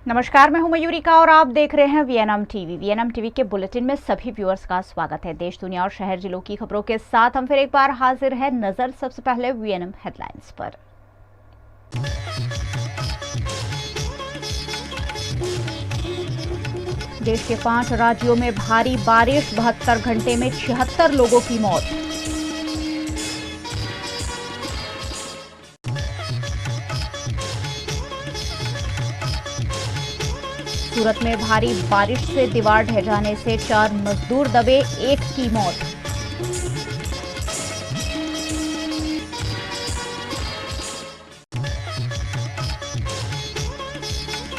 नमस्कार, मैं हूं मयूरिका और आप देख रहे हैं वीएनएम टीवी। वीएनएम टीवी के बुलेटिन में सभी व्यूअर्स का स्वागत है। देश, दुनिया और शहर जिलों की खबरों के साथ हम फिर एक बार हाजिर हैं। नजर सबसे पहले वीएनएम हेडलाइंस पर। देश के 5 राज्यों में भारी बारिश, 72 घंटे में 76 लोगों की मौत। सूरत में भारी बारिश से दीवार ढह जाने से 4 मजदूर दबे, 1 की मौत।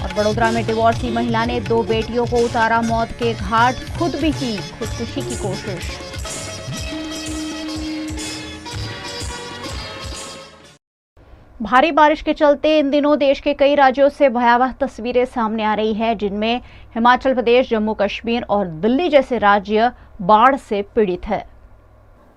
और बड़ोदरा में डिवोर्सी महिला ने 2 बेटियों को उतारा मौत के घाट, खुद भी की खुदकुशी की कोशिश। भारी बारिश के चलते इन दिनों देश के कई राज्यों से भयावह तस्वीरें सामने आ रही है, जिनमें हिमाचल प्रदेश, जम्मू कश्मीर और दिल्ली जैसे राज्य बाढ़ से पीड़ित है।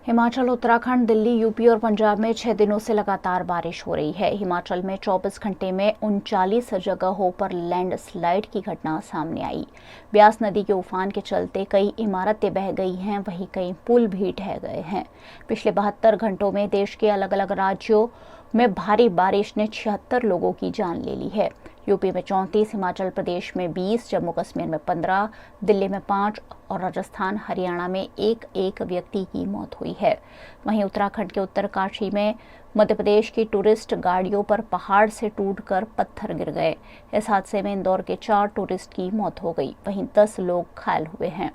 हिमाचल, उत्तराखंड, दिल्ली, यूपी और पंजाब में 6 दिनों से लगातार बारिश हो रही है। हिमाचल में 24 घंटे में 39 जगहों पर लैंडस्लाइड की घटना सामने आई। ब्यास नदी के उफान के चलते कई इमारतें बह गई हैं, वहीं कई पुल भी ढह गए हैं। पिछले 72 घंटों में देश के अलग अलग राज्यों में भारी बारिश ने 76 लोगों की जान ले ली है। यूपी में 34, हिमाचल प्रदेश में 20, जम्मू कश्मीर में 15, दिल्ली में 5 और राजस्थान, हरियाणा में एक व्यक्ति की मौत हुई है। वहीं उत्तराखंड के उत्तरकाशी में मध्य प्रदेश की टूरिस्ट गाड़ियों पर पहाड़ से टूटकर पत्थर गिर गए। इस हादसे में इंदौर के 4 टूरिस्ट की मौत हो गई, वहीं 10 लोग घायल हुए हैं।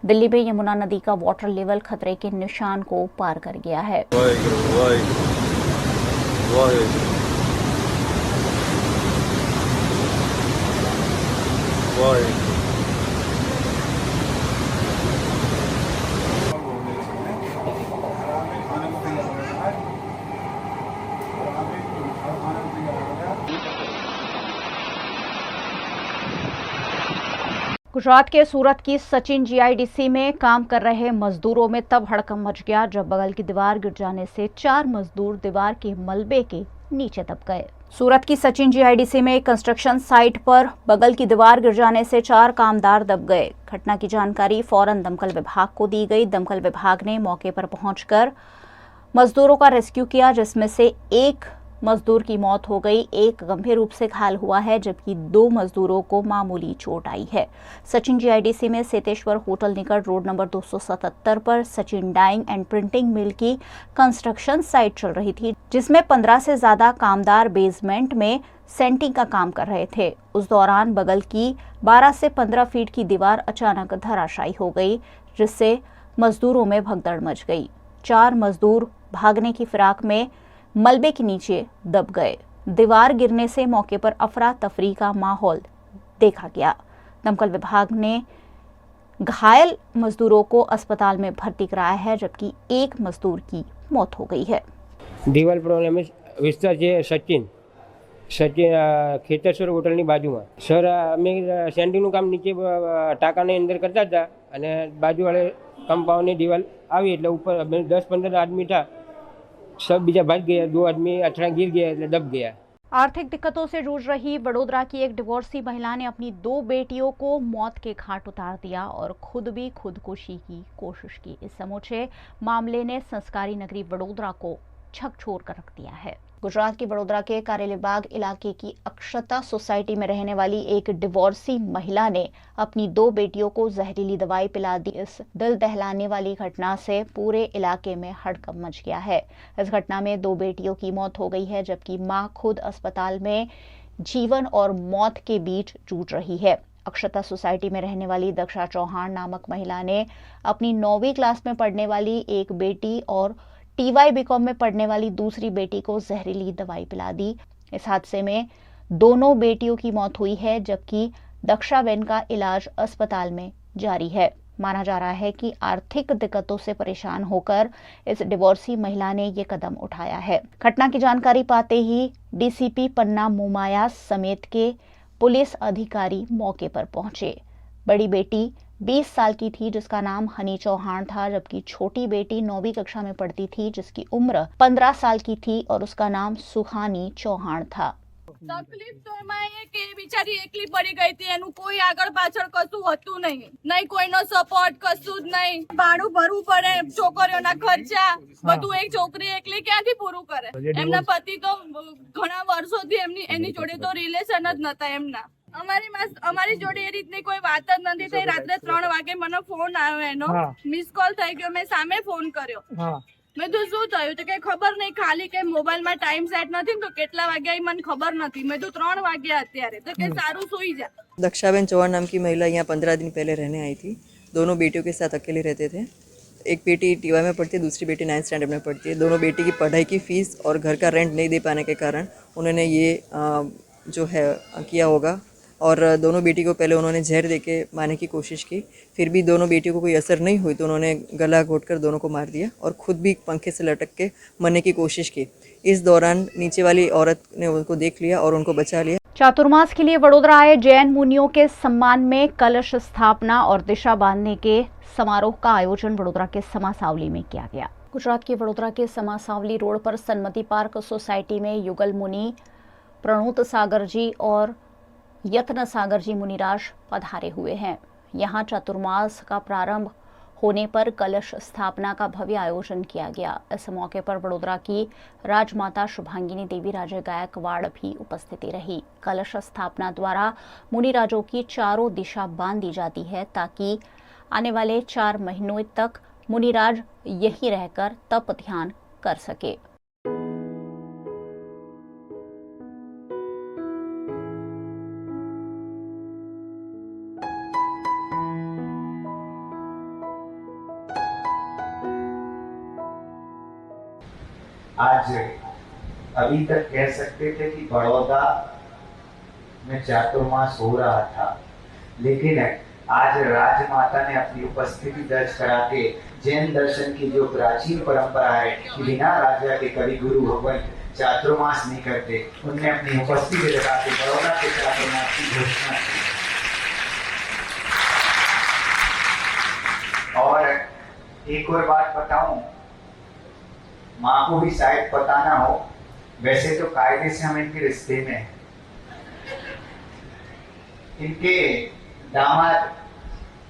दिल्ली में यमुना नदी का वाटर लेवल खतरे के निशान को पार कर गया है। गुजरात के सूरत की सचिन जीआईडीसी में काम कर रहे मजदूरों में तब हड़कंप मच गया जब बगल की दीवार गिर जाने से 4 मजदूर दीवार के मलबे के नीचे दब गए। सूरत की सचिन जीआईडीसी में एक कंस्ट्रक्शन साइट पर बगल की दीवार गिर जाने से 4 कामदार दब गए। घटना की जानकारी फौरन दमकल विभाग को दी गई। दमकल विभाग ने मौके पर पहुंचकर मजदूरों का रेस्क्यू किया, जिसमें से 1 मजदूर की मौत हो गई, 1 गंभीर रूप से घायल हुआ है, जबकि 2 मजदूरों को मामूली चोट आई है। सचिन जीआईडीसी में सेतेश्वर होटल निकट रोड नंबर 277 पर सचिन डाइंग एंड प्रिंटिंग मिल की कंस्ट्रक्शन साइट चल रही थी, जिसमें 15 से ज्यादा कामदार बेसमेंट में सेंटिंग का काम कर रहे थे। उस दौरान बगल की 12 से 15 फीट की दीवार अचानक धराशायी हो गई, जिससे मजदूरों में भगदड़ मच गई। 4 मजदूर भागने की फिराक में मलबे के नीचे दब गए। दीवार गिरने से मौके पर अफरा तफरी का माहौल देखा गया। दमकल विभाग ने घायल मजदूरों को अस्पताल में भर्ती कराया है, जबकि 1 मजदूर की मौत हो गई है। દિવાલ પ્રોબ્લેમ વિસ્તાર છે સચિન ખેતરસર હોટલની બાજુમાં સર અમે સેન્ટિંગનું કામ નીચે ટાંકાની અંદર કરતા હતા અને બાજુવાળે કમ્પાઉન્ડની દિવાલ આવી એટલે ઉપર 10-15 આદમી था, सब बीजा भाग गया, 2 आदमी अठरा गिर गया એટલે दब गया। आर्थिक दिक्कतों से जूझ रही बड़ोदरा की एक डिवोर्सी महिला ने अपनी 2 बेटियों को मौत के घाट उतार दिया और खुद भी खुदकुशी की कोशिश की। इस समूचे मामले ने संस्कारी नगरी बड़ोदरा को झकझोर कर रख दिया है। गुजरात के बड़ोदरा के कारेलीबाग इलाके की अक्षता सोसाइटी में रहने वाली एक डिवोर्सी महिला ने अपनी 2 बेटियों को जहरीली दवाई पिला दी। इस दिल दहलाने वाली घटना से पूरे इलाके में हड़कंप मच गया है। इस घटना में 2 बेटियों की मौत हो गई है, जबकि मां खुद अस्पताल में जीवन और मौत के बीच जूझ रही है। अक्षता सोसाइटी में रहने वाली दक्षा चौहान नामक महिला ने अपनी 9वीं क्लास में पढ़ने वाली एक बेटी और TY बीकॉम में पढ़ने वाली दूसरी बेटी को जहरीली दवाई पिला दी। इस हादसे में दोनों बेटियों की मौत हुई है, जबकि दक्षाबेन का इलाज अस्पताल में जारी है। माना जा रहा है कि आर्थिक दिक्कतों से परेशान होकर इस डिवोर्सी महिला ने ये कदम उठाया है। घटना की जानकारी पाते ही DCP पन्ना मोमाया समेत के पुलिस अधिकारी मौके पर पहुंचे। बड़ी बेटी 20 साल की थी, जिसका नाम हनी चौहान था, जबकि छोटी बेटी 9वीं कक्षा में पढ़ती थी, जिसकी उम्र 15 साल की थी और उसका नाम सुहानी चौहान था। તકલીફ તો એમાં એ કે બિચારી એકલી પડી ગઈ હતી, એનું કોઈ આગળ પાછળ કશું હતું નહીં, નહીં કોઈનો સપોર્ટ કશું જ નહીં, ભાડું ભરવું પડે, છોકરીઓના ખર્ચા બધું એક છોકરી એકલી ક્યાંથી પૂરું કરે? એમના પતિ તો ઘણા વર્ષોથી એની જોડે તો રિલેશન જ નતા એમના. અમારી જોડે એ રીતની કોઈ વાત જ નથી થઈ. રાત્રે 3 વાગે મને ફોન આવ્યો, એનો મિસ કોલ થઈ ગયો, મેં સામે ફોન કર્યો. મેં તો શું થયું તો કે ખબર નહીં, ખાલી કે મોબાઈલમાં ટાઈમ સેટ નથી ને તો કેટલા વાગ્યા એ મને ખબર નથી. મેં તો 3 વાગ્યા અત્યારે, तो કે સારું सोई जा. दक्षाबेन चौहान नाम की महिला यहाँ 15 दिन पहले रहने आई थी। दोनों बेटियों के साथ अकेले रहते थे। एक बेटी टीवाई में पढ़ती है, दूसरी बेटी 9th स्टैंडर्ड में पढ़ती है। दोनों बेटी की पढ़ाई की फ़ीस और घर का रेंट नहीं दे पाने के कारण उन्होंने ये जो है किया होगा, और दोनों बेटी को पहले उन्होंने जहर देके मारने की कोशिश की। फिर भी दोनों बेटियों को कोई असर नहीं हुई तो उन्होंने गला घोंटकर दोनों को मार दिया और खुद भी पंखे से लटक के मरने की कोशिश की। इस दौरान नीचे वाली औरत ने उनको देख लिया और उनको बचा लिया। चातुर्मास के लिए वडोदरा आए जैन मुनियों के सम्मान में कलश स्थापना और दिशा बांधने के समारोह का आयोजन वडोदरा के समा सावली में किया गया। गुजरात के वडोदरा के समा सावली रोड पर सन्मति पार्क सोसाइटी में युगल मुनि प्रणूत सागर जी और यत्न सागर जी मुनिराज पधारे हुए हैं। यहाँ चातुर्मास का प्रारंभ होने पर कलश स्थापना का भव्य आयोजन किया गया। इस मौके पर वडोदरा की राजमाता शुभांगिनी देवी राजे गायकवाड़ भी उपस्थिति रही। कलश स्थापना द्वारा मुनिराजों की चारों दिशा बांध दी जाती है ताकि आने वाले 4 महीनों तक मुनिराज यहीं रहकर तप ध्यान कर सके। आज अभी तक कह सकते थे कि बड़ौदा में चातुर्मास हो रहा था, लेकिन आज राजमाता ने अपनी उपस्थिति दर्ज करा के जैन दर्शन की जो प्राचीन परंपरा है कि बिना राजा के कभी गुरु भगवान चातुर्मास नहीं करते, उनने अपनी उपस्थिति लगा के बड़ौदा के चातुर्मास की घोषणा की। और एक और बात बताऊं, माँ को भी शायद पता ना हो, वैसे तो कायदे से हम इनके रिश्ते में हैं। इनके दामाद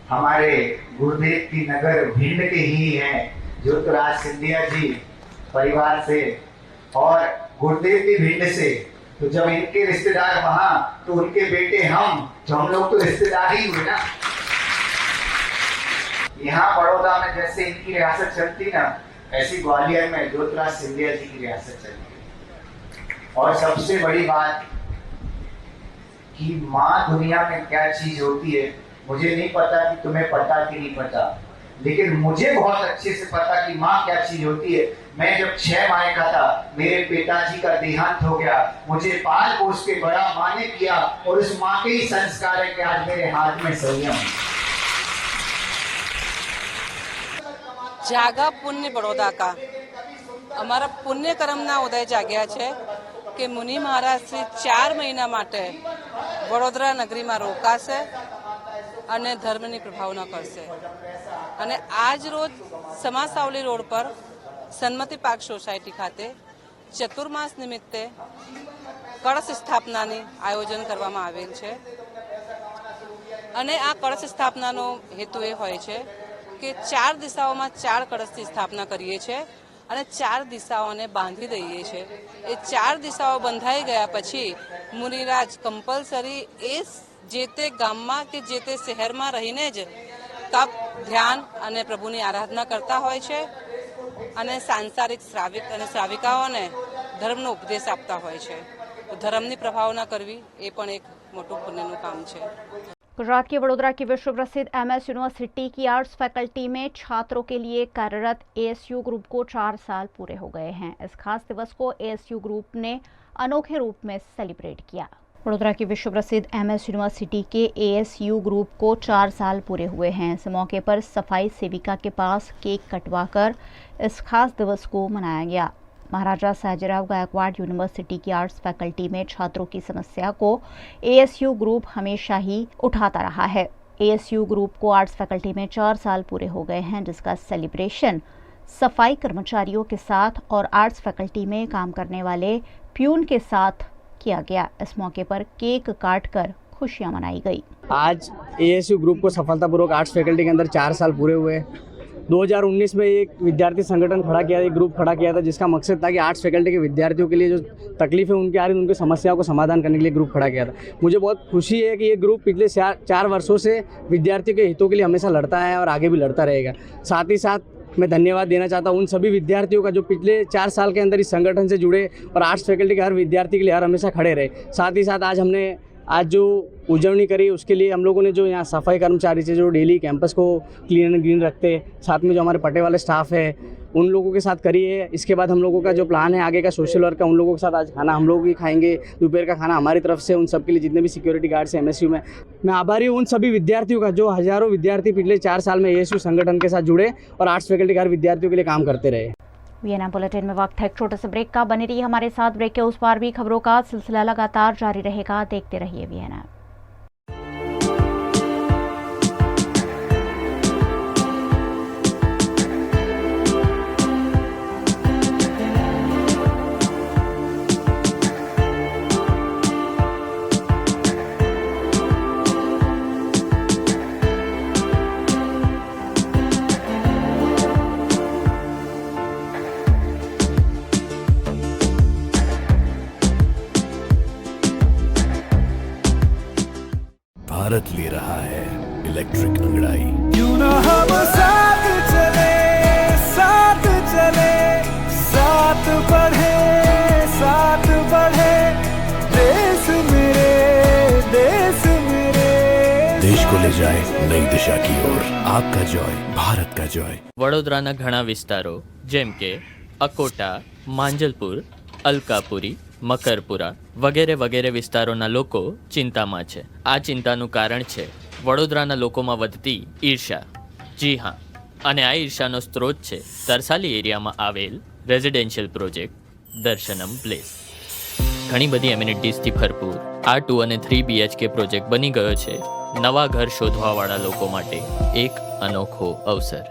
हमारे गुरुदेव की नगर भिंड के ही हैं, ज्योतिराज सिंधिया जी परिवार से, और गुरुदेव की भिंड से। तो जब इनके रिश्तेदार वहां तो उनके बेटे हम, तो हम लोग तो रिश्तेदार ही हुए ना। यहाँ बड़ौदा में जैसे इनकी रियासत चलती ना, ऐसी ग्वालियर में ज्योतिराज सिंधिया जी की रियासत चलती है। और सबसे बड़ी बात कि माँ दुनिया में क्या चीज होती है, मुझे नहीं पता कि तुम्हें पता कि नहीं पता, लेकिन मुझे बहुत अच्छे से पता कि माँ क्या चीज होती है। मैं जब 6 माह का था, मेरे पिताजी का देहांत हो गया, मुझे पाल पोस के बड़ा माँ ने किया, और उस माँ के ही संस्कार है कि आज मेरे हाथ में संयम है। જાગા પુણ્ય બરોડા કા અમારા પુણ્ય કર્મના ઉદય જાગ્યા છે કે મુનિ મહારાજ શ્રી 4 મહિના માટે વડોદરા નગરીમાં રોકાશે અને ધર્મની પ્રભાવના કરશે। અને આજ રોજ સમા સાવલી રોડ પર સન્મતિ પાર્ક સોસાયટી ખાતે ચતુર્માસ નિમિત્તે કળશ સ્થાપનાની આયોજન કરવામાં આવેલ છે। અને આ કળશ સ્થાપનાનો હેતુ એ હોય છે કે 4 દિશાઓમાં 4 કળશની સ્થાપના કરીએ છીએ અને 4 દિશાઓને બાંધી દઈએ છીએ। એ 4 દિશાઓ બંધાઈ ગયા પછી મુનિરાજ કમ્પલસરી એ જે તે ગામમાં કે જે તે શહેરમાં રહીને જ તપ ધ્યાન અને પ્રભુની આરાધના કરતા હોય છે અને સાંસારિક શ્રાવિક અને શ્રાવિકાઓને ધર્મનો ઉપદેશ આપતા હોય છે। તો ધર્મની પ્રભાવના કરવી એ પણ એક મોટું પુણ્યનું કામ છે। गुजरात के वडोदरा की विश्व प्रसिद्ध एमएस यूनिवर्सिटी की आर्ट्स फैकल्टी में छात्रों के लिए कार्यरत एएसयू ग्रुप को 4 साल पूरे हो गए हैं। इस खास दिवस को एएसयू ग्रुप ने अनोखे रूप में सेलिब्रेट किया। वडोदरा की विश्व प्रसिद्ध एमएस यूनिवर्सिटी के एएसयू ग्रुप को 4 साल पूरे हुए हैं। इस मौके पर सफाई सेविका के पास केक कटवाकर इस खास दिवस को मनाया गया। महाराजा सयाजीराव गायकवाड़ यूनिवर्सिटी की आर्ट्स फैकल्टी में छात्रों की समस्या को एएसयू ग्रुप हमेशा ही उठाता रहा है। एएसयू ग्रुप को आर्ट्स फैकल्टी में 4 साल पूरे हो गए हैं, जिसका सेलिब्रेशन सफाई कर्मचारियों के साथ और आर्ट्स फैकल्टी में काम करने वाले प्यून के साथ किया गया। इस मौके पर केक काटकर खुशियां मनाई गई। आज एएसयू ग्रुप को सफलतापूर्वक आर्ट्स फैकल्टी के अंदर 4 साल पूरे हुए। 2019 में एक विद्यार्थी संगठन खड़ा किया, एक ग्रुप खड़ा किया था जिसका मकसद था कि आर्ट्स फैकल्टी के विद्यार्थियों के लिए जो तकलीफें उनकी आ रही उनकी समस्याओं को समाधान करने के लिए ग्रुप खड़ा किया था। मुझे बहुत खुशी है कि ये ग्रुप पिछले 4 वर्षों से विद्यार्थियों के हितों के लिए हमेशा लड़ता है और आगे भी लड़ता रहेगा। साथ ही साथ मैं धन्यवाद देना चाहता हूँ उन सभी विद्यार्थियों का जो पिछले 4 साल के अंदर इस संगठन से जुड़े और आर्ट्स फैकल्टी के हर विद्यार्थी के लिए हर हमेशा खड़े रहे। साथ ही साथ आज जो उजवनी करी उसके लिए हम लोगों ने जो यहाँ सफाई कर्मचारी से जो डेली कैंपस को क्लीन एंड ग्रीन रखते, साथ में जो हमारे पटे वाले स्टाफ है उन लोगों के साथ करी है। इसके बाद हम लोगों का जो प्लान है आगे का सोशल वर्क का, उन लोगों के साथ आज खाना हम लोग ही खाएंगे, दोपहर का खाना हमारी तरफ से उन सब के लिए जितने भी सिक्योरिटी गार्ड्स हैं एमएसयू में। मैं आभारी हूँ उन सभी विद्यार्थियों का जो हज़ारों विद्यार्थी पिछले 4 साल में एएसयू संगठन के साथ जुड़े और आर्ट्स फैकल्टी के हर विद्यार्थियों के लिए काम करते रहे। वीएनए बुलेटिन में वक्त है एक छोटे से ब्रेक का। बने रहिए हमारे साथ। ब्रेक के उस पार भी खबरों का सिलसिला लगातार जारी रहेगा। देखते रहिए वीएनए। भारत ले रहा है इलेक्ट्रिक अंगड़ाई। क्यों ना हम साथ चले, साथ चले, साथ बढ़े, साथ बढ़े, देश मेरे, देश मेरे। देश को ले जाए नई दिशा की ओर। आपका जॉय, भारत का जॉय। વડોદરાના ઘણા વિસ્તારો જેમ કે અકોટા, માંજલપુર, અલકાપુરી, મકરપુરા વગેરે વગેરે વિસ્તારોના લોકો ચિંતામાં છે। આ ચિંતાનું કારણ છે વડોદરાના લોકોમાં વધતી ઈર્ષા। જી હા, અને આ ઈર્ષાનો સ્ત્રોત છે તરસાલી એરિયામાં આવેલ રેઝિડેન્શિયલ પ્રોજેક્ટ દર્શનમ પ્લેસ। ઘણી બધી એમિનિટીઝથી ભરપૂર આ 2 અને 3 BHK પ્રોજેક્ટ બની ગયો છે નવા ઘર શોધવાવાળા લોકો માટે એક અનોખો અવસર।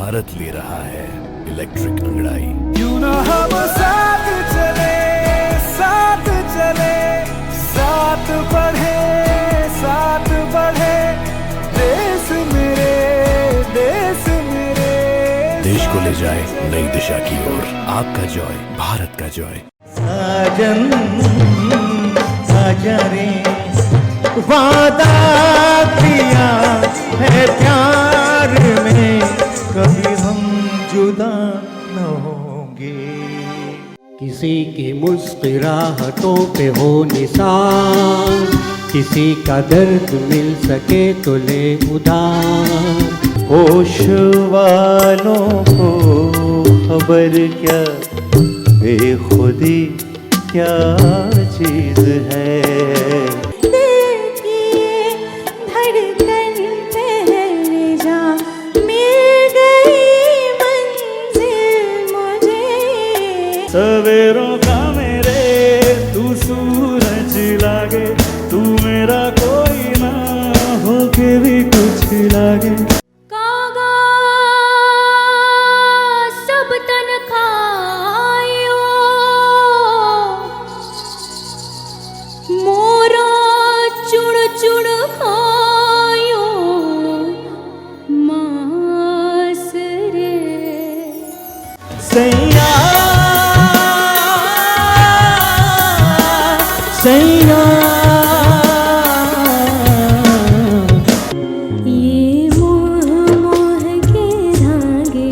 भारत ले रहा है इलेक्ट्रिक अंगड़ाई। क्यों ना हम साथ चले, साथ चले, साथ बढ़े, साथ बढ़े, देश मेरे, देश मेरे। देश को ले जाए नई दिशा की ओर। आपका जॉय, भारत का जॉय। साजन आजा रे, वादा किया है प्यार में, कभी हम जुदा न होंगे। किसी की मुस्कुराहटों पे हो निशान, किसी का दर्द मिल सके तो ले उधार। होश वालों को खबर क्या, बेखुदी क्या चीज है। सवेरों का मेरे तू सूरज लागे, तू मेरा कोई ना हो के भी कुछ लागे। कागा सब तन खायो, मोरा चुड़ चुड़ खायो, मास रे सैया सैया। ये मोह मोह के धागे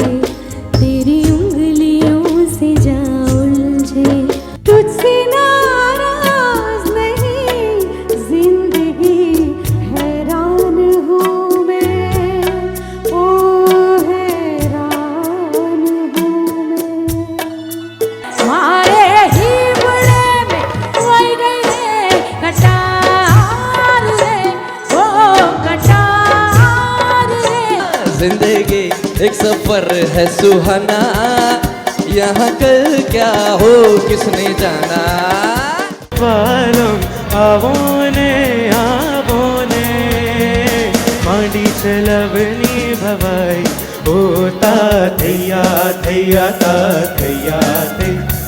तेरी उंगलियों से जा उलझे, तुझसे नाराज नहीं जिंदगी हैरान हूँ मैं, ओ हैरान हूँ मैं। जिंदगी एक सफर है सुहाना, यहाँ कल क्या हो किसने जाना। वालम आवोने आवोने मांडी चलवनी भवाई होता थैया थैया ता थैया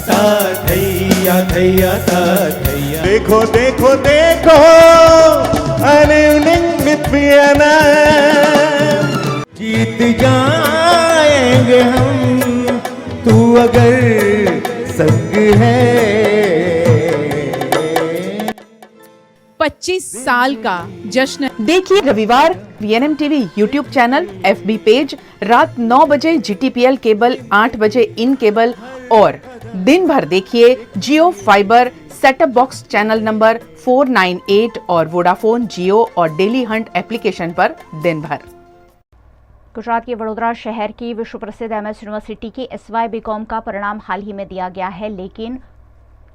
ता थैया थैया ता थैया। देखो देखो देखो अनिंग मित्रियाना, जीत जाएंगे हम तू अगर संग है। 25 साल का जश्न देखिए रविवार VNM TV YouTube channel, FB page, रात 9 बजे GTPL केबल, 8 बजे इन केबल और दिन भर देखिए Jio fibre setup box channel number 498 और वोडाफोन, जियो और डेली हंट एप्लीकेशन पर दिन भर। गुजरात के वडोदरा शहर की विश्व प्रसिद्ध MS यूनिवर्सिटी की SY BCom का परिणाम हाल ही में दिया गया है, लेकिन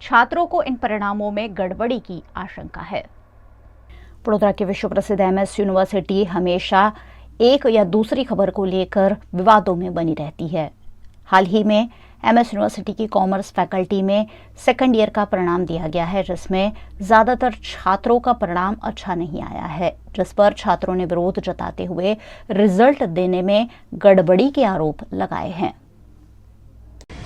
छात्रों को इन परिणामों में गड़बड़ी की आशंका है। वडोदरा की विश्व प्रसिद्ध MS यूनिवर्सिटी हमेशा एक या दूसरी खबर को लेकर विवादों में बनी रहती है। हाल ही में MS यूनिवर्सिटी की कॉमर्स फैकल्टी में सेकंड ईयर का परिणाम दिया गया है, जिसमें ज़्यादातर छात्रों का परिणाम अच्छा नहीं आया है, जिस पर छात्रों ने विरोध जताते हुए रिजल्ट देने में गड़बड़ी के आरोप लगाए हैं।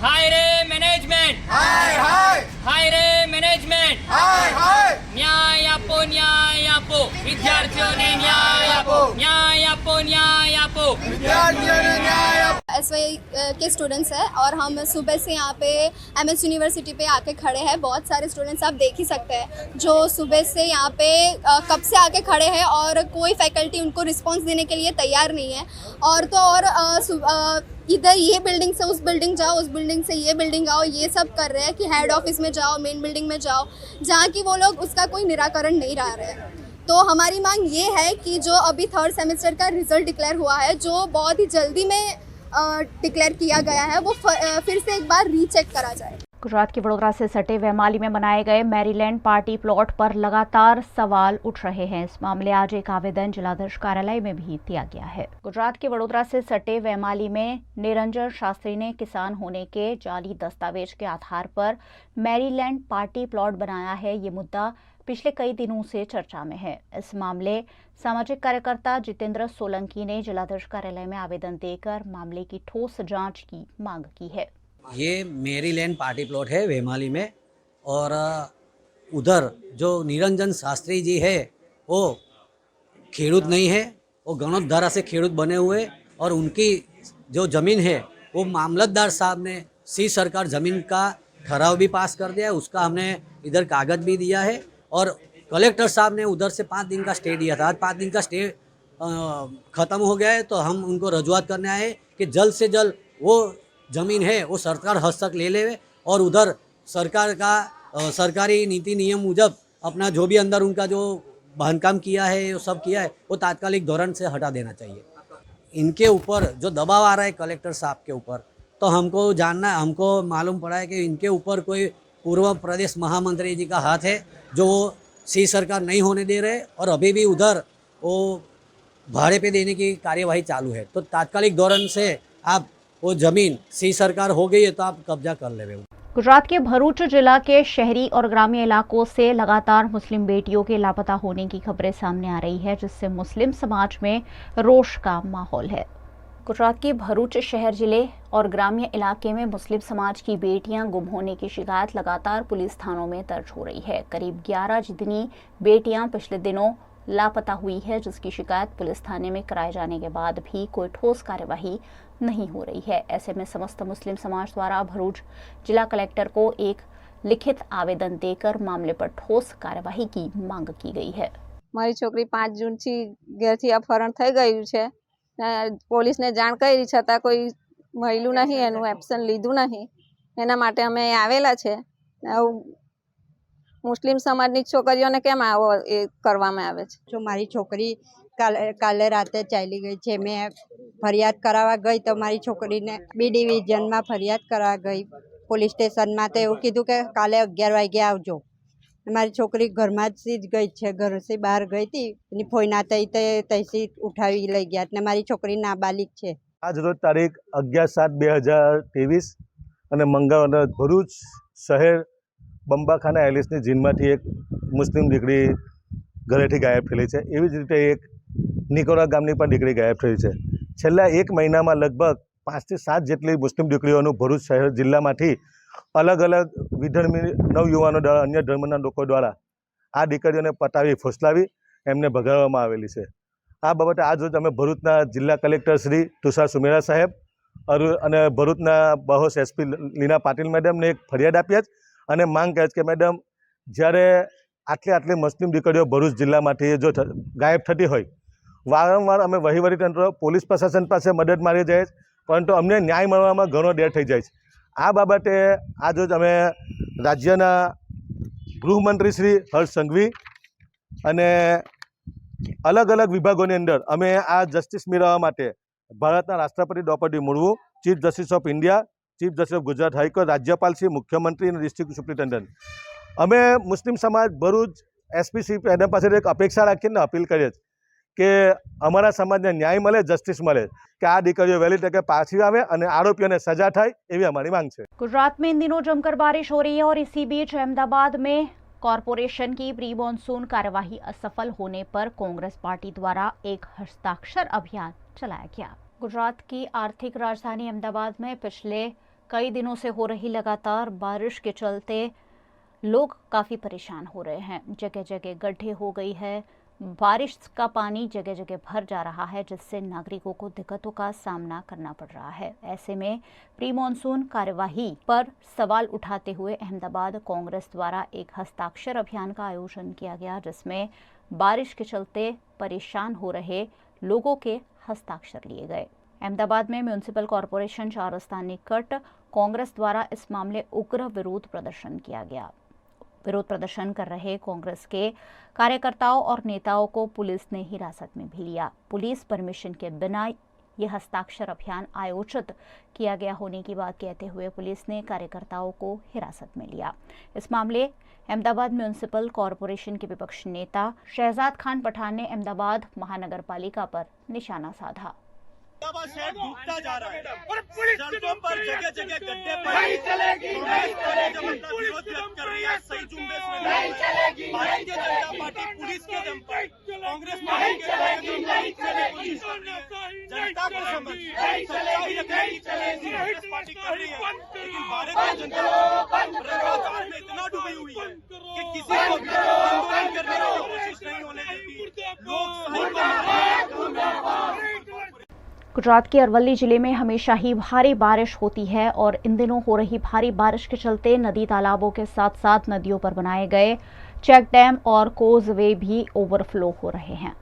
हाय रे मैनेजमेंट, हाय हाय, हाय रे मैनेजमेंट, हाय हाय, न्याय आपो, न्याय आपो, विद्यार्थियों ने न्याय आपो, न्याय आपो, न्याय आपो, विद्यार्थियों ने न्याय आपो। SY के स्टूडेंट्स हैं और हम सुबह से यहाँ पे MS यूनिवर्सिटी पे आके खड़े हैं। बहुत सारे स्टूडेंट्स आप देख ही सकते हैं जो सुबह से यहाँ पे कब से आके खड़े हैं और कोई फैकल्टी उनको रिस्पांस देने के लिए तैयार नहीं है। और तो और इधर ये बिल्डिंग से उस बिल्डिंग जाओ, उस बिल्डिंग से ये बिल्डिंग आओ, ये सब कर रहे हैं कि हेड ऑफिस में जाओ, मेन बिल्डिंग में जाओ, जहाँ की वो लोग उसका कोई निराकरण नहीं ला रहे हैं। तो हमारी मांग ये है कि जो अभी 3rd सेमेस्टर का रिजल्ट डिक्लेयर हुआ है, जो बहुत ही जल्दी में डिक्लेयर किया गया है, वो फिर से एक बार रीचेक करा जाए। गुजरात के वडोदरा से सटे वैमाली में बनाए गए मैरीलैंड पार्टी प्लॉट पर लगातार सवाल उठ रहे हैं। इस मामले आज एक आवेदन जिलाधीश कार्यालय में भी दिया गया है। गुजरात के वडोदरा से सटे वैमाली में निरंजन शास्त्री ने किसान होने के जाली दस्तावेज के आधार पर मैरीलैंड पार्टी प्लॉट बनाया है। ये मुद्दा पिछले कई दिनों से चर्चा में है। इस मामले सामाजिक कार्यकर्ता जितेंद्र सोलंकी ने जिलाधीश कार्यालय में आवेदन देकर मामले की ठोस जांच की मांग की है। ये मैरीलैंड पार्टी प्लॉट है वेमाली में, और उधर जो निरंजन शास्त्री जी है वो खेडूत नहीं है, वो गणोत धारा से खेडूत बने हुए, और उनकी जो ज़मीन है वो मामलतदार साहब ने सी सरकार ज़मीन का ठराव भी पास कर दिया है, उसका हमने इधर कागज़ भी दिया है, और कलेक्टर साहब ने उधर से 5 दिन का स्टे दिया था। आज 5 दिन का स्टे ख़त्म हो गया है, तो हम उनको रजूआत करने आए कि जल्द से जल्द वो ज़मीन है वो सरकार हस्तक ले ले, और उधर सरकार का सरकारी नीति नियम मुजब अपना जो भी अंदर उनका जो बांधकाम किया है, वो सब किया है, वो तात्कालिक धोरण से हटा देना चाहिए। इनके ऊपर जो दबाव आ रहा है कलेक्टर साहब के ऊपर, तो हमको मालूम पड़ा है कि इनके ऊपर कोई पूर्व प्रदेश महामंत्री जी का हाथ है, जो सी सरकार नहीं होने दे रहे, और अभी भी उधर वो भाड़े पे देने की कार्यवाही चालू है। तो तात्कालिक धोरण से आप वो ज़मीन सी सरकार हो गई है तो आप कब्जा कर ले। गुजरात के भरूच जिला के शहरी और ग्रामीण इलाकों से लगातार मुस्लिम बेटियों के लापता होने की खबरें सामने आ रही है, जिससे मुस्लिम समाज में रोष का माहौल है। गुजरात के भरूच शहर जिले और ग्रामीण इलाके में मुस्लिम समाज की बेटियां गुम होने की शिकायत लगातार पुलिस थानों में दर्ज हो रही है। करीब 11 जितनी बेटियां पिछले दिनों लापता हुई है, जिसकी शिकायत पुलिस थाने में कराए जाने के बाद भी कोई ठोस कार्यवाही नहीं हो रही है। ऐसे में समस्त मुस्लिम समाज द्वारा भरूच जिला कलेक्टर को एक लिखित आवेदन देकर मामले पर ठोस कार्यवाही की मांग की गई है। मारी छोकरी 5 जून थी घरथी अपहरण થઈ ગયું છે, પોલીસને જાણ કરી છતાં કોઈ મહિલું નહીં, એનું એક્શન લીધું નહીં, એના માટે અમે આવેલા છે। મુસ્લિમ સમાજની છોકરીઓને કેમ આવો એ કરવામાં આવે છે? જો મારી છોકરી કાલે રાતે ચાલી ગઈ છે, મેં ફરિયાદ કરાવવા ગઈ તો મારી છોકરીને બી ડિવિઝનમાં ફરિયાદ કરાવવા ગઈ પોલીસ સ્ટેશનમાં, તો એવું કીધું કે કાલે 11 વાગે આવજો, મારી છોકરી ઘરમાં જ ગઈ છે, ઘરથી બહાર ગઈ હતી, એની ફોઈના તઈ તે તઈથી ઉઠાવી લઈ ગયા એટલે મારી છોકરી નાબાલિગ છે. આજ રોજ તારીખ 11/7/2023 અને મંગળવારના ભરૂચ શહેર બંબાખાના એલિસની જીનમાંથી એક મુસ્લિમ દીકરી ઘરેથી ગાયબ થયેલી છે. એવી જ રીતે એક નિકોરા ગામની પણ દીકરી ગાયબ થઈ છે. છેલ્લા એક મહિનામાં લગભગ 5 થી 7 જેટલી મુસ્લિમ દીકરીઓનું ભરૂચ શહેર જિલ્લામાંથી અલગ અલગ વિધર્મી નવયુવાનો દ્વારા, અન્ય ધર્મના લોકો દ્વારા આ દીકરીઓને પતાવી ફોસલાવી એમને ભગાડવામાં આવેલી છે. આ બાબતે આજ રોજ અમે ભરૂચના જિલ્લા કલેક્ટર શ્રી તુષાર સુમેરા સાહેબ અને ભરૂચના બહોશ એસપી લીના પાટીલ મેડમને એક ફરિયાદ આપી અને માંગ કરી કે મેડમ, જ્યારે આટલી મુસ્લિમ દીકરીઓ ભરૂચ જિલ્લામાંથી જો ગાયબ થતી હોય, વારંવાર અમે વહીવટીતંત્ર, પોલીસ પ્રશાસન પાસે મદદ મારી જાય, પરંતુ અમને ન્યાય મળવામાં ઘણો દેર થઈ જાય છે. આ બાબતે આજરોજ અમે રાજ્યના ગૃહમંત્રી શ્રી હર્ષ સંઘવી અને અલગ અલગ વિભાગોની અંદર અમે આ જસ્ટિસ મેળવવા માટે ભારતના રાષ્ટ્રપતિ Draupadi Murmu, chief justice of India, chief justice of Gujarat high court, રાજ્યપાલ શ્રી, મુખ્યમંત્રી અને ડિસ્ટ્રિક્ટ સુપ્રિન્ટેન્ડન્ટ, અમે મુસ્લિમ સમાજ ભરૂચ એસપી એના પાસે એક અપેક્ષા રાખીને અપીલ કરીએ કે અમારા સમાજને ન્યાય મળે, જસ્ટિસ મળે, कि आ दीकरियों वहेली तके पाछी आवे અને आरोपियों सजा थाय एवी हमारी मांग है। गुजरात में इन दिनों जमकर बारिश हो रही है और इसी बीच अहमदाबाद में कॉरपोरेशन की प्री मॉनसून कार्यवाही असफल होने पर कांग्रेस पार्टी द्वारा एक हस्ताक्षर अभियान चलाया गया। गुजरात की आर्थिक राजधानी अहमदाबाद में पिछले कई दिनों से हो रही लगातार बारिश के चलते लोग काफ़ी परेशान हो रहे हैं। जगह जगह गड्ढे हो गई है, बारिश का पानी जगह जगह भर जा रहा है, जिससे नागरिकों को दिक्कतों का सामना करना पड़ रहा है। ऐसे में प्री मॉनसून कार्यवाही पर सवाल उठाते हुए अहमदाबाद कांग्रेस द्वारा एक हस्ताक्षर अभियान का आयोजन किया गया, जिसमें बारिश के चलते परेशान हो रहे लोगों के हस्ताक्षर लिए गए। अहमदाबाद में म्यूनिसिपल कॉरपोरेशन 4 रस्ता निकट कांग्रेस द्वारा इस मामले उग्र विरोध प्रदर्शन किया गया। विरोध प्रदर्शन कर रहे कांग्रेस के कार्यकर्ताओं और नेताओं को पुलिस ने हिरासत में भी लिया। पुलिस परमिशन के बिना यह हस्ताक्षर अभियान आयोजित किया गया होने की बात कहते हुए पुलिस ने कार्यकर्ताओं को हिरासत में लिया। इस मामले अहमदाबाद म्यूनिसिपल कॉरपोरेशन के विपक्ष नेता शहजाद खान पठान ने अहमदाबाद महानगर पालिका पर निशाना साधा। अहमदाबाद शहर डूबता जा रहा है और सड़कों पर जगह जगह गड्ढे पड़े चलेगी, विरोध व्यक्त कर रही है। सही झुंबेश में नहीं चलेगी, भारतीय जनता पार्टी पुलिस के दम पर, कांग्रेस पार्टी के पुलिस जनता को समझ सच्चाई रखने की कांग्रेस पार्टी कर रही है, लेकिन भारतीय जनता पार्टी भ्रष्टाचार में इतना डूबी हुई है कि किसी को भी आंदोलन करने की कोशिश नहीं होने देती। लोग गुजरात के अरवली जिले में हमेशा ही भारी बारिश होती है और इन दिनों हो रही भारी बारिश के चलते नदी तालाबों के साथ साथ नदियों पर बनाए गए चेक डैम और कोजवे भी ओवरफ्लो हो रहे हैं।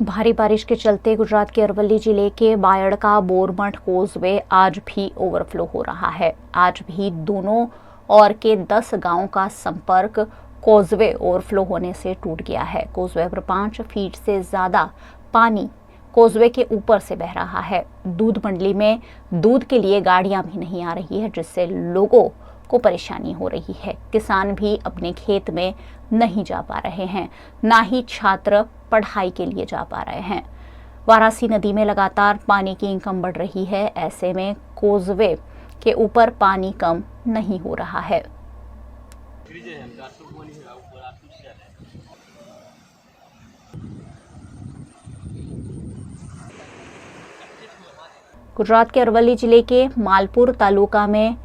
भारी बारिश के चलते गुजरात के अरवली जिले के बायड़ का बोरमठ कोजवे आज भी ओवरफ्लो हो रहा है। आज भी दोनों ओर के 10 गांवों का संपर्क कोजवे ओवरफ्लो होने से टूट गया है। कोजवे पर 5 फीट से ज्यादा पानी कोजवे के ऊपर से बह रहा है। दूध मंडली में दूध के लिए गाड़ियां भी नहीं आ रही है, जिससे लोगों को परेशानी हो रही है। किसान भी अपने खेत में नहीं जा पा रहे हैं, ना ही छात्र पढ़ाई के लिए जा पा रहे हैं। वारासी नदी में लगातार पानी की इनकम बढ़ रही है। ऐसे में कोजवे के ऊपर पानी कम नहीं हो रहा है। गुजरात के अरवली जिले के मालपुर तालुका में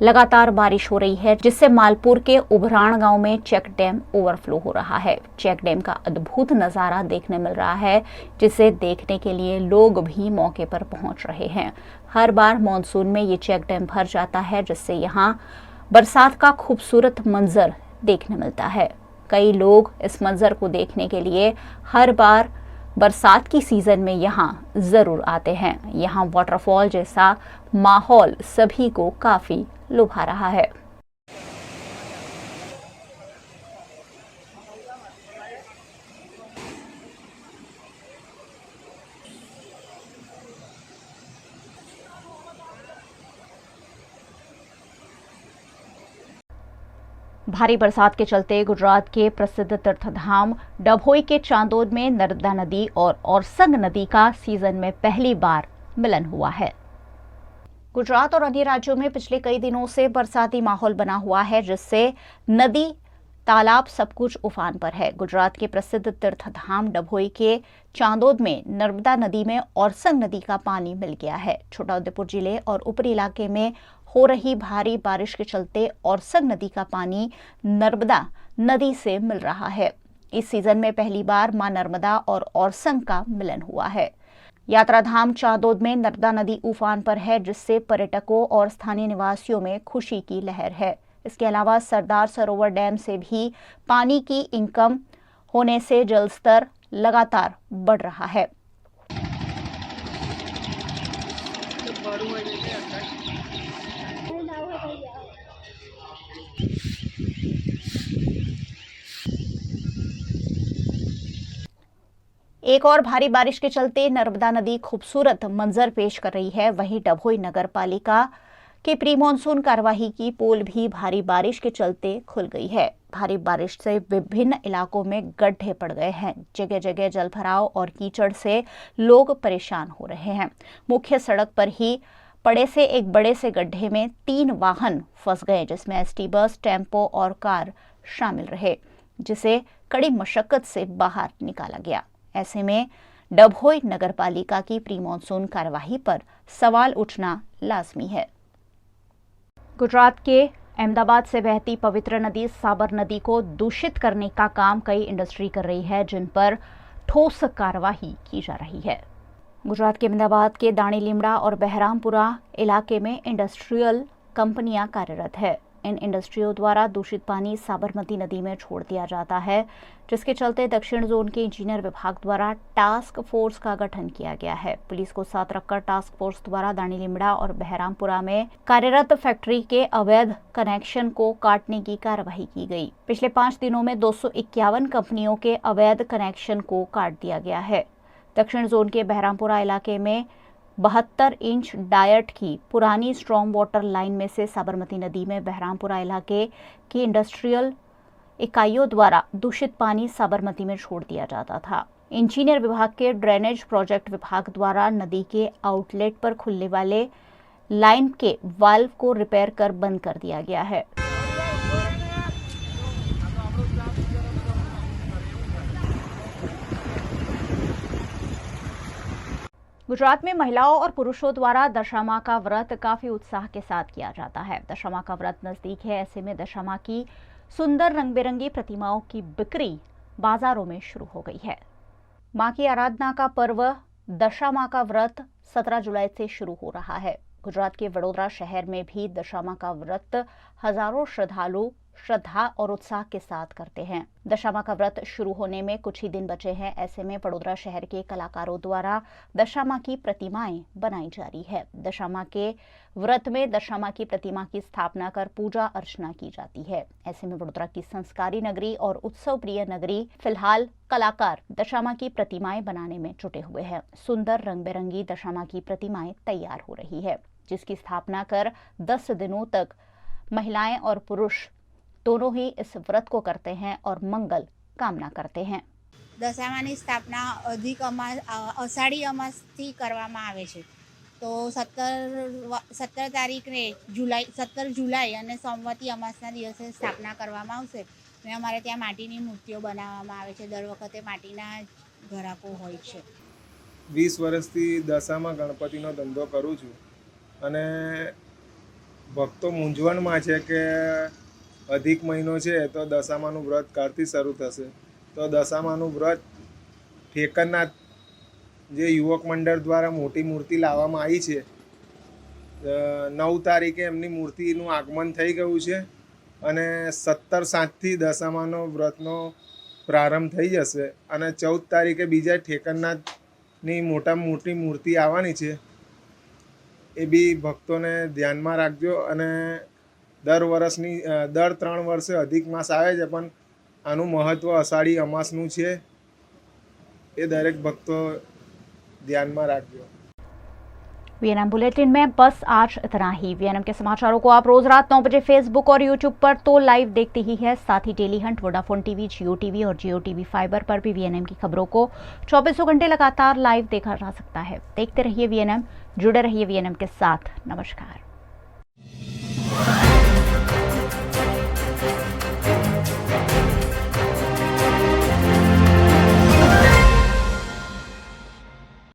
लगातार बारिश हो रही है, जिससे मालपुर के उभराण गांव में चेक डैम ओवरफ्लो हो रहा है। चेक डैम का अद्भुत नज़ारा देखने मिल रहा है, जिसे देखने के लिए लोग भी मौके पर पहुंच रहे हैं। हर बार मॉनसून में ये चेक डैम भर जाता है, जिससे यहाँ बरसात का खूबसूरत मंजर देखने मिलता है। कई लोग इस मंजर को देखने के लिए हर बार बरसात की सीजन में यहाँ जरूर आते हैं। यहाँ वाटरफॉल जैसा माहौल सभी को काफी लुभा रहा है। भारी बरसात के चलते गुजरात के प्रसिद्ध तीर्थधाम डभोई के चांदोद में नर्मदा नदी और औरसंग नदी का सीजन में पहली बार मिलन हुआ है। गुजरात और अन्य राज्यों में पिछले कई दिनों से बरसाती माहौल बना हुआ है, जिससे नदी तालाब सब कुछ उफान पर है। गुजरात के प्रसिद्ध तीर्थधाम डभोई के चांदोद में नर्मदा नदी में औरसंग नदी का पानी मिल गया है। छोटाउदेपुर जिले और ऊपरी इलाके में हो रही भारी बारिश के चलते औरसंग नदी का पानी नर्मदा नदी से मिल रहा है। इस सीजन में पहली बार मां नर्मदा और औरसंग का मिलन हुआ है। यात्राधाम चांदोद में नर्मदा नदी उफान पर है, जिससे पर्यटकों और स्थानीय निवासियों में खुशी की लहर है। इसके अलावा सरदार सरोवर डैम से भी पानी की इनकम होने से जलस्तर लगातार बढ़ रहा है। एक और भारी बारिश के चलते नर्मदा नदी खूबसूरत मंजर पेश कर रही है। वहीं डभोई नगर पालिका की प्री मानसून कार्यवाही की पोल भी भारी बारिश के चलते खुल गई है। भारी बारिश से विभिन्न इलाकों में गड्ढे पड़ गए हैं। जगह जगह जलभराव और कीचड़ से लोग परेशान हो रहे हैं। मुख्य सड़क पर ही पड़े से एक बड़े से गड्ढे में 3 वाहन फंस गए, जिसमें एसटी बस, टेम्पो और कार शामिल रहे, जिसे कड़ी मशक्कत से बाहर निकाला गया। ऐसे में डभोई नगर पालिका की प्री मानसून कार्यवाही पर सवाल उठना लाजमी है। गुजरात के अहमदाबाद से बहती पवित्र नदी साबर नदी को दूषित करने का काम कई इंडस्ट्री कर रही है, जिन पर ठोस कार्यवाही की जा रही है। गुजरात के अहमदाबाद के दाणी लीमड़ा और बहरामपुरा इलाके में इंडस्ट्रियल कंपनियां कार्यरत है। इन इंडस्ट्रियों द्वारा दूषित पानी साबरमती नदी में छोड़ दिया जाता है, जिसके चलते दक्षिण जोन के इंजीनियर विभाग द्वारा टास्क फोर्स का गठन किया गया है। पुलिस को साथ रखकर टास्क फोर्स द्वारा दाणी लीमड़ा और बहरामपुरा में कार्यरत फैक्ट्री के अवैध कनेक्शन को काटने की कार्रवाई की गई। पिछले 5 दिनों में 251 कंपनियों के अवैध कनेक्शन को काट दिया गया है। दक्षिण जोन के बहरामपुरा इलाके में 72 इंच डायट की पुरानी स्ट्रॉन्ग वाटर लाइन में से साबरमती नदी में बहरामपुरा इलाके की इंडस्ट्रियल इकाइयों द्वारा दूषित पानी साबरमती में छोड़ दिया जाता था। इंजीनियर विभाग के ड्रेनेज प्रोजेक्ट विभाग द्वारा नदी के आउटलेट पर खुलने वाले लाइन के वाल्व को रिपेयर कर बंद कर दिया गया है। गुजरात में महिलाओं और पुरुषों द्वारा दशामां का व्रत काफी उत्साह के साथ किया जाता है। दशामां का व्रत नजदीक है, ऐसे में दशामां की सुंदर रंग बिरंगी प्रतिमाओं की बिक्री बाजारों में शुरू हो गई है। मां की आराधना का पर्व दशामां का व्रत 17 जुलाई से शुरू हो रहा है। गुजरात के वडोदरा शहर में भी दशामां का व्रत हजारों श्रद्धालु श्रद्धा और उत्साह के साथ करते हैं। दशामां का व्रत शुरू होने में कुछ ही दिन बचे हैं। ऐसे में वडोदरा शहर के कलाकारों द्वारा दशामां की प्रतिमाएं बनाई जा रही है। दशामां के व्रत में दशामां की प्रतिमा की स्थापना कर पूजा अर्चना की जाती है। ऐसे में वडोदरा की संस्कारी नगरी और उत्सव प्रिय नगरी फिलहाल कलाकार दशामां की प्रतिमाएं बनाने में जुटे हुए हैं। सुंदर रंग बिरंगी दशामां की प्रतिमाएं तैयार हो रही है, जिसकी स्थापना कर 10 दिनों तक महिलाएं और पुरुष दोनों ही इस व्रत को करते हैं और मंगल कामना करते हैं। દશામાની સ્થાપના અધિક અષાઢી અમાસથી કરવામાં આવે છે। તો 17 તારીખને 17 જુલાઈ અને સોમવતી અમાસના દિવસે સ્થાપના કરવામાં આવશે અને અમારે ત્યાં માટીની મૂર્તિઓ બનાવવામાં આવે છે। દર વખતે માટીના ઘરાકો હોય છે। 20 વર્ષથી દશામાં ગણપતિનો ધંધો કરું છું અને ભક્તો મૂંઝવણમાં છે કે અધિક મહિનો છે તો દશામાનું વ્રત ક્યારથી શરૂ થશે। તો દશામાનું વ્રત ઠેકરનાથ જે યુવક મંડળ દ્વારા મોટી મૂર્તિ લાવવામાં આવી છે, 9 તારીખે એમની મૂર્તિનું આગમન થઈ ગયું છે અને 17/7થી દશામાનો વ્રતનો પ્રારંભ થઈ જશે અને 14 તારીખે બીજા ઠેકરનાથની મોટામાં મોટી મૂર્તિ આવવાની છે। એ બી ભક્તોને ધ્યાનમાં રાખજો અને દર 3 વર્ષે અધિક માસ આવે છે, પણ આનું મહત્ત્વ અષાઢી અમાસનું છે, એ દરેક ભક્તો ધ્યાનમાં રાખજો। वीएनएम बुलेटिन में बस आज इतना ही। वीएनएम के समाचारों को आप रोज रात 9 बजे फेसबुक और यूट्यूब पर तो लाइव देखते ही है, साथ ही डेली हंट, वोडाफोन टीवी, जियो टीवी और जियो टीवी फाइबर पर भी वीएनएम की खबरों को 24 घंटे लगातार लाइव देखा जा सकता है। देखते रहिए वीएनएम, जुड़े रहिए वीएनएम के साथ। नमस्कार।